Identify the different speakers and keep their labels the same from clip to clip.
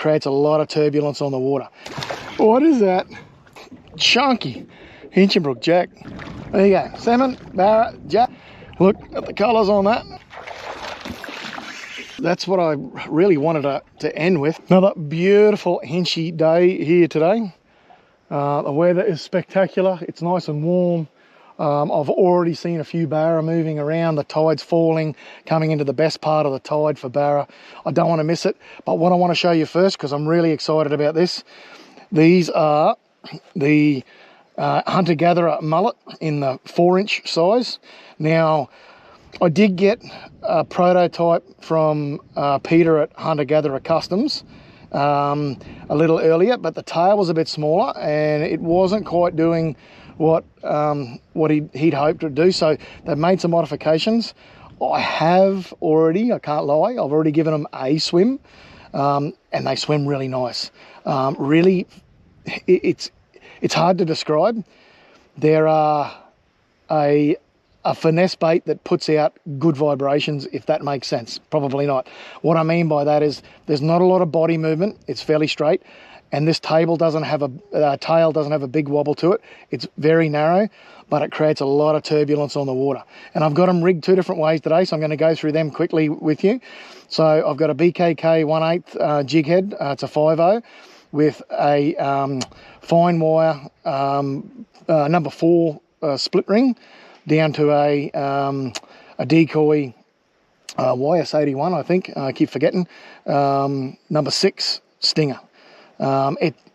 Speaker 1: Creates a lot of turbulence on the water. What is that? Chunky Hinchinbrook jack. There you go. Salmon, barra, jack. Look at the colours on that. That's what I really wanted to end with. Another beautiful hinchy day here today. The weather is spectacular. It's nice and warm. I've already seen a few barra moving around. The tide's falling, coming into the best part of the tide for barra. I don't want to miss it. But what I want to show you first, because I'm really excited about this, these are the hunter-gatherer mullet in the 4-inch size. Now, I did get a prototype from Peter at Hunter-Gatherer Customs a little earlier, but the tail was a bit smaller and it wasn't quite doing what he'd hoped to do. So they've made some modifications. I have already, I can't lie, I've already given them a swim, and they swim really nice. Really, it's hard to describe. There are a finesse bait that puts out good vibrations, if that makes sense. Probably not. What I mean by that is there's not a lot of body movement. It's fairly straight, and this tail doesn't have a big wobble to it. It's very narrow, but it creates a lot of turbulence on the water. And I've got them rigged 2 different ways today, so I'm going to go through them quickly with you. So I've got a BKK 1/8 jig head. It's a 5/0 with a fine wire number 4 split ring down to a decoy YS81, I think. I keep forgetting. Number 6 stinger.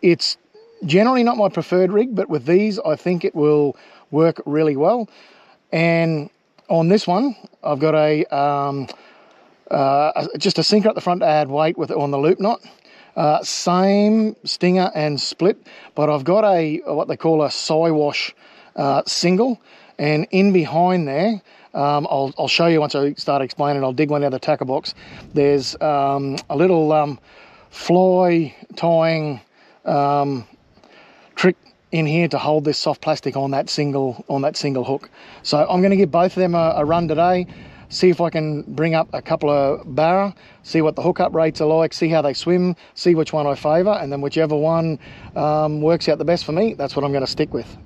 Speaker 1: It's generally not my preferred rig, but with these, I think it will work really well. And on this one, I've got just a sinker at the front to add weight on the loop knot. Same stinger and split, but I've got what they call a Siwash single, and in behind there, I'll show you once I start explaining. I'll dig one out of the tackle box. There's a little fly tying trick in here to hold this soft plastic on that single hook. So I'm going to give both of them a run today, see if I can bring up a couple of barra, see what the hookup rates are like, see how they swim, see which one I favour, and then whichever one works out the best for me, that's what I'm going to stick with.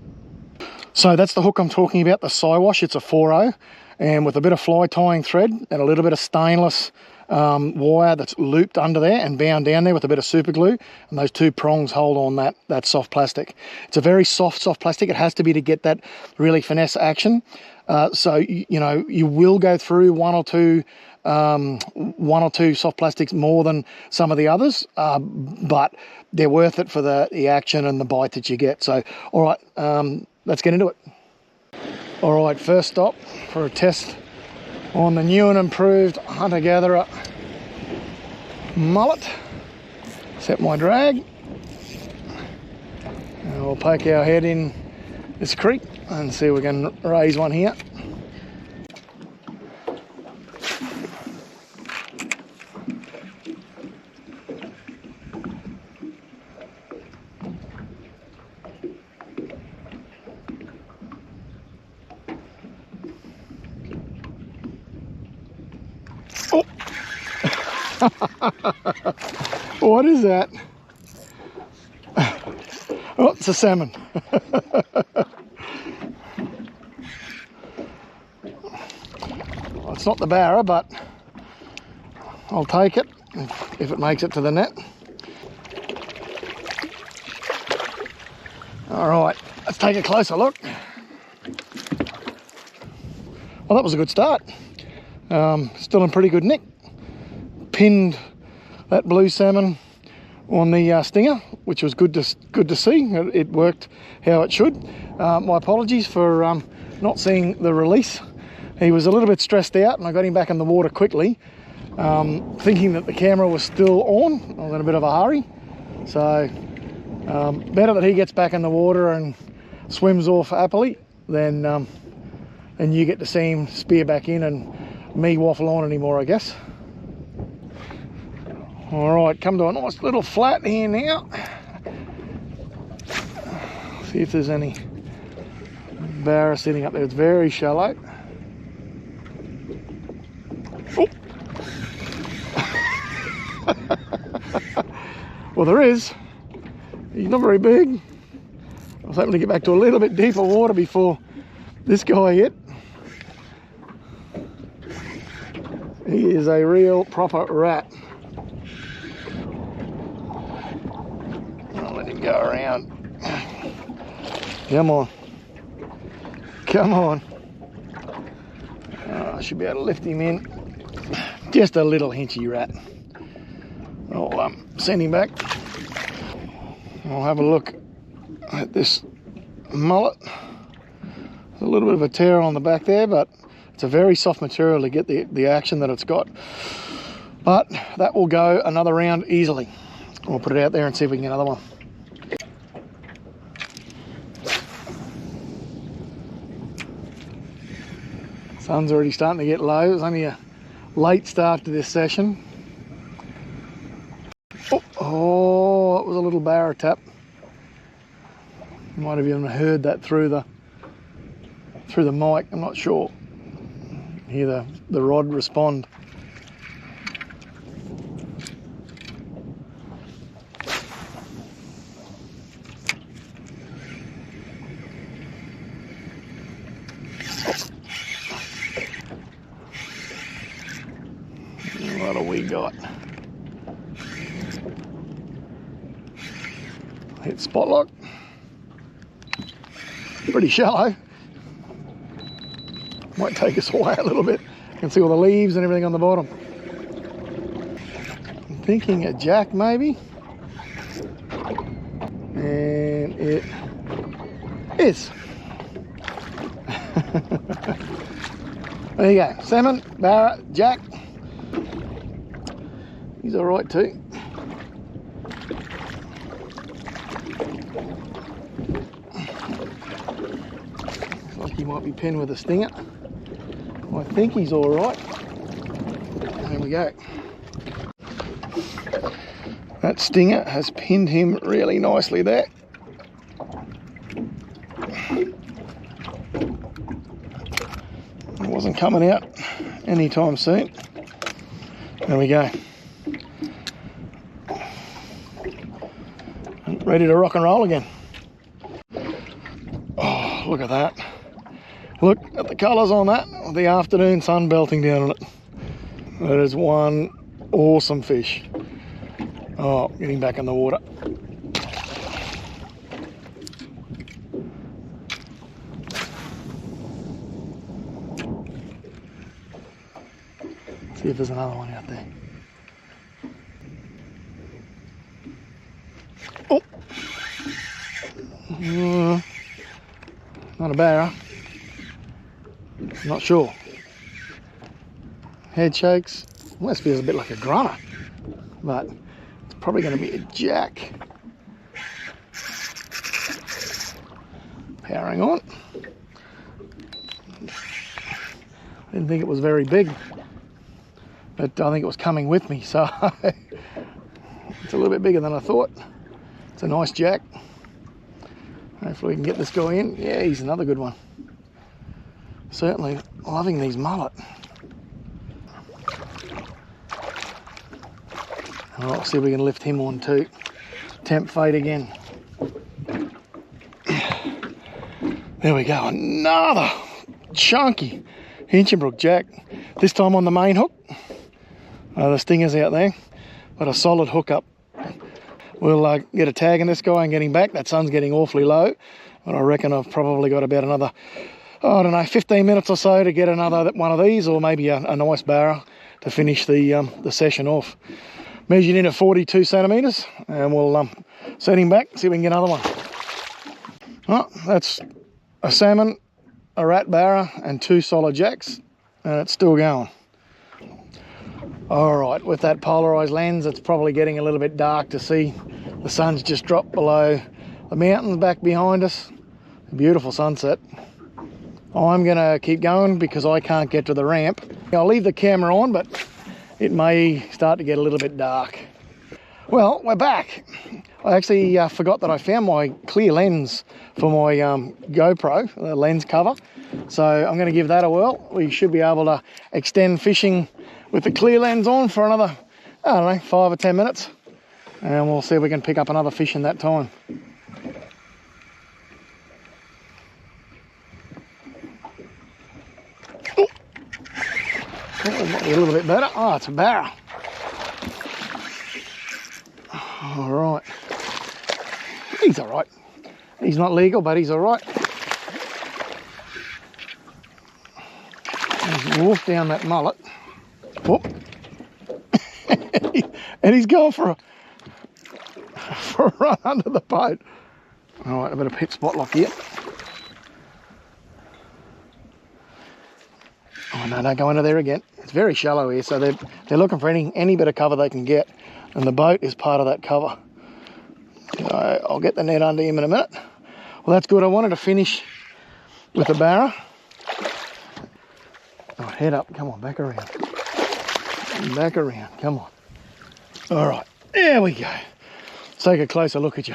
Speaker 1: So that's the hook I'm talking about, the Siwash. It's a 4/0, and with a bit of fly tying thread and a little bit of stainless wire that's looped under there and bound down there with a bit of super glue, and those 2 prongs hold on that soft plastic. It's a very soft plastic. It has to be to get that really finesse action. So you will go through one or two soft plastics more than some of the others, but they're worth it for the action and the bite that you get. So all right, let's get into it. All right, first stop for a test on the new and improved hunter-gatherer mullet. Set my drag, and we'll poke our head in this creek and see if we can raise one here. What is that? Oh, it's a salmon. Well, it's not the barra, but I'll take it if it makes it to the net. All right, let's take a closer look. Well, that was a good start. Still in pretty good nick. Pinned that blue salmon on the stinger, which was good to see. It worked how it should. My apologies for not seeing the release. He was a little bit stressed out, and I got him back in the water quickly, thinking that the camera was still on. I was in a bit of a hurry, so better that he gets back in the water and swims off happily than you get to see him spear back in and me waffle on anymore, I guess. All right, come to a nice little flat here now. See if there's any barra sitting up there. It's very shallow. Oh. Well, there is. He's not very big. I was hoping to get back to a little bit deeper water before this guy hit. He is a real proper rat. I'll let him go around. Come on. Come on. I should be able to lift him in. Just a little hinchy rat. I'll send him back. I'll have a look at this mullet. There's a little bit of a tear on the back there, but it's a very soft material to get the action that it's got. But that will go another round easily. We'll put it out there and see if we can get another one. Sun's already starting to get low. It's only a late start to this session. Oh, it was a little barra tap. You might have even heard that through the mic. I'm not sure. Hear the rod respond. What have we got? Hit spot lock. Pretty shallow. Might take us away a little bit. You can see all the leaves and everything on the bottom. I'm thinking a jack maybe. And it is. There you go. Salmon, barra, jack. He's all right too. Looks like he might be pinned with a stinger. I think he's all right. There we go. That stinger has pinned him really nicely there. It wasn't coming out anytime soon. There we go. Ready to rock and roll again. Oh, look at that. Look at the colours on that. The afternoon sun belting down on it. That is one awesome fish. Oh, getting back in the water. See if there's another one out there. Oh! Not a barra. Not sure. Head shakes. Must be a bit like a grunner, but it's probably going to be a jack. Powering on. I didn't think it was very big, but I think it was coming with me, so it's a little bit bigger than I thought. It's a nice jack. Hopefully we can get this guy in. Yeah, he's another good one. Certainly loving these mullet. I'll see if we can lift him on too. Tempt fate again. There we go, another chunky Hinchinbrook jack. This time on the main hook. The stinger's out there, but a solid hook up. We'll get a tag in this guy and get him back. That sun's getting awfully low, but I reckon I've probably got about another, I don't know, 15 minutes or so to get another one of these, or maybe a nice barra to finish the session off. Measured in at 42 centimetres, and we'll set him back, see if we can get another one. Oh, that's a salmon, a rat barra, and 2 solid jacks, and it's still going. All right, with that polarized lens, it's probably getting a little bit dark to see. The sun's just dropped below the mountains back behind us. A beautiful sunset. I'm gonna keep going because I can't get to the ramp. I'll leave the camera on, but it may start to get a little bit dark. Well, we're back. I actually forgot that I found my clear lens for my GoPro, the lens cover. So I'm gonna give that a whirl. We should be able to extend fishing with the clear lens on for another, I don't know, 5 or 10 minutes. and we'll see if we can pick up another fish in that time. Oh, might be a little bit better. Oh, it's a barra. All right. He's all right. He's not legal, but he's all right. He's walked down that mullet. Whoop. And he's going for a run under the boat. All right, a bit of pit spot lock here. Oh no, don't go under there again. It's very shallow here, so they're looking for any bit of cover they can get, and the boat is part of that cover. So I'll get the net under him in a minute. Well, that's good. I wanted to finish with the barra. Oh, head up. Come on, back around. Back around. Come on. All right, there we go. Let's take a closer look at you.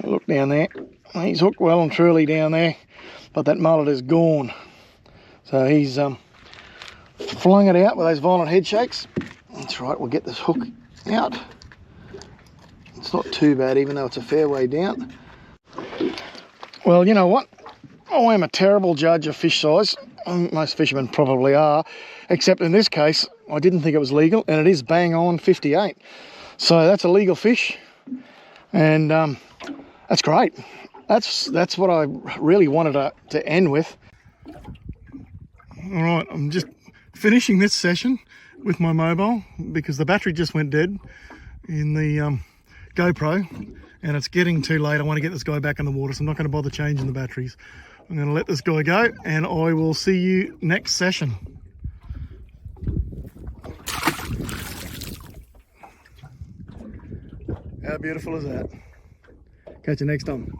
Speaker 1: Look down there. He's hooked well and truly down there, but that mullet is gone. So he's flung it out with those violent head shakes. That's right, we'll get this hook out. It's not too bad, even though it's a fair way down. Well, you know what? I am a terrible judge of fish size. Most fishermen probably are, except in this case, I didn't think it was legal, and it is bang on 58. So that's a legal fish, and that's great. That's what I really wanted to end with. All right, I'm just finishing this session with my mobile because the battery just went dead in the GoPro, and it's getting too late. I want to get this guy back in the water, so I'm not going to bother changing the batteries. I'm going to let this guy go, and I will see you next session. How beautiful is that? Catch you next time.